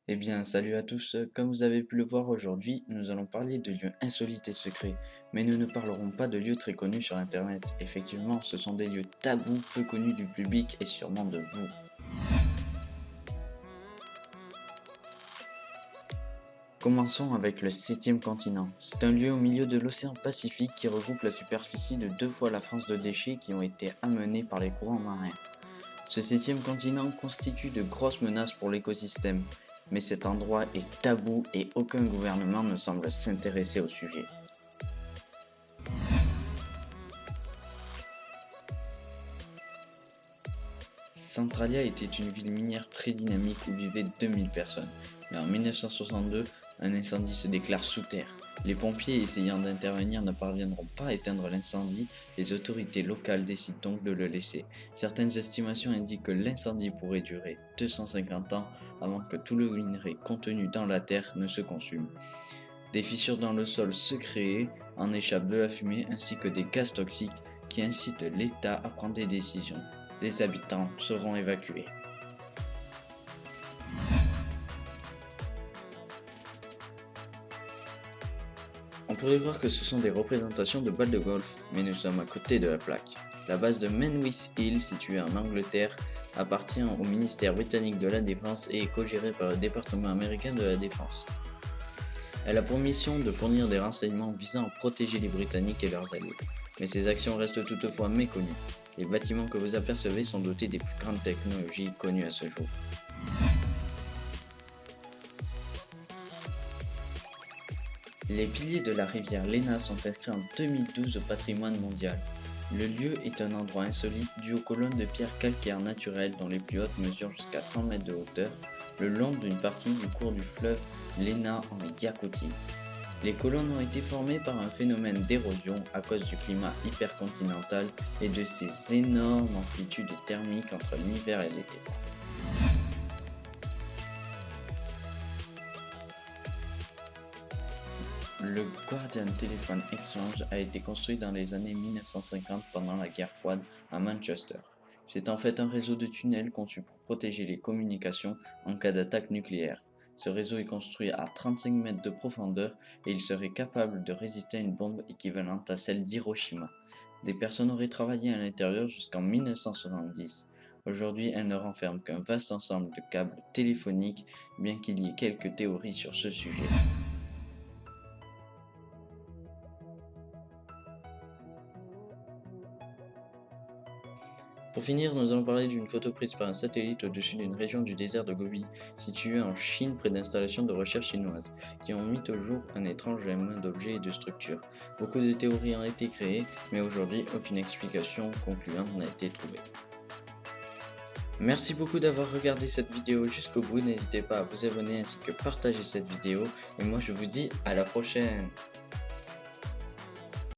Eh bien, salut à tous. Comme vous avez pu le voir aujourd'hui, nous allons parler de lieux insolites et secrets. Mais nous ne parlerons pas de lieux très connus sur Internet. Effectivement, ce sont des lieux tabous, peu connus du public et sûrement de vous. Commençons avec le septième continent. C'est un lieu au milieu de l'océan Pacifique qui regroupe la superficie de 2 fois la France de déchets qui ont été amenés par les courants marins. Ce septième continent constitue de grosses menaces pour l'écosystème, mais cet endroit est tabou et aucun gouvernement ne semble s'intéresser au sujet. Centralia était une ville minière très dynamique où vivaient 2000 personnes, mais en 1962, un incendie se déclare sous terre. Les pompiers essayant d'intervenir ne parviendront pas à éteindre l'incendie, les autorités locales décident donc de le laisser. Certaines estimations indiquent que l'incendie pourrait durer 250 ans avant que tout le minerai contenu dans la terre ne se consume. Des fissures dans le sol se créent, en échappe de la fumée ainsi que des gaz toxiques qui incitent l'État à prendre des décisions. Les habitants seront évacués. On pourrait croire que ce sont des représentations de balles de golf, mais nous sommes à côté de la plaque. La base de Menwith Hill, située en Angleterre, appartient au ministère britannique de la Défense et est co-gérée par le département américain de la Défense. Elle a pour mission de fournir des renseignements visant à protéger les Britanniques et leurs alliés. Mais ces actions restent toutefois méconnues. Les bâtiments que vous apercevez sont dotés des plus grandes technologies connues à ce jour. Les piliers de la rivière Lena sont inscrits en 2012 au patrimoine mondial. Le lieu est un endroit insolite dû aux colonnes de pierre calcaire naturelles dont les plus hautes mesurent jusqu'à 100 mètres de hauteur, le long d'une partie du cours du fleuve Lena en Yakoutie. Les colonnes ont été formées par un phénomène d'érosion à cause du climat hypercontinental et de ses énormes amplitudes thermiques entre l'hiver et l'été. Le Guardian Telephone Exchange a été construit dans les années 1950 pendant la guerre froide à Manchester. C'est en fait un réseau de tunnels conçu pour protéger les communications en cas d'attaque nucléaire. Ce réseau est construit à 35 mètres de profondeur et il serait capable de résister à une bombe équivalente à celle d'Hiroshima. Des personnes auraient travaillé à l'intérieur jusqu'en 1970. Aujourd'hui, elle ne renferme qu'un vaste ensemble de câbles téléphoniques, bien qu'il y ait quelques théories sur ce sujet. Pour finir, nous allons parler d'une photo prise par un satellite au-dessus d'une région du désert de Gobi, située en Chine près d'installations de recherche chinoises, qui ont mis au jour un étrange amas d'objets et de structures. Beaucoup de théories ont été créées, mais aujourd'hui aucune explication concluante n'a été trouvée. Merci beaucoup d'avoir regardé cette vidéo jusqu'au bout, n'hésitez pas à vous abonner ainsi que partager cette vidéo, et moi je vous dis à la prochaine.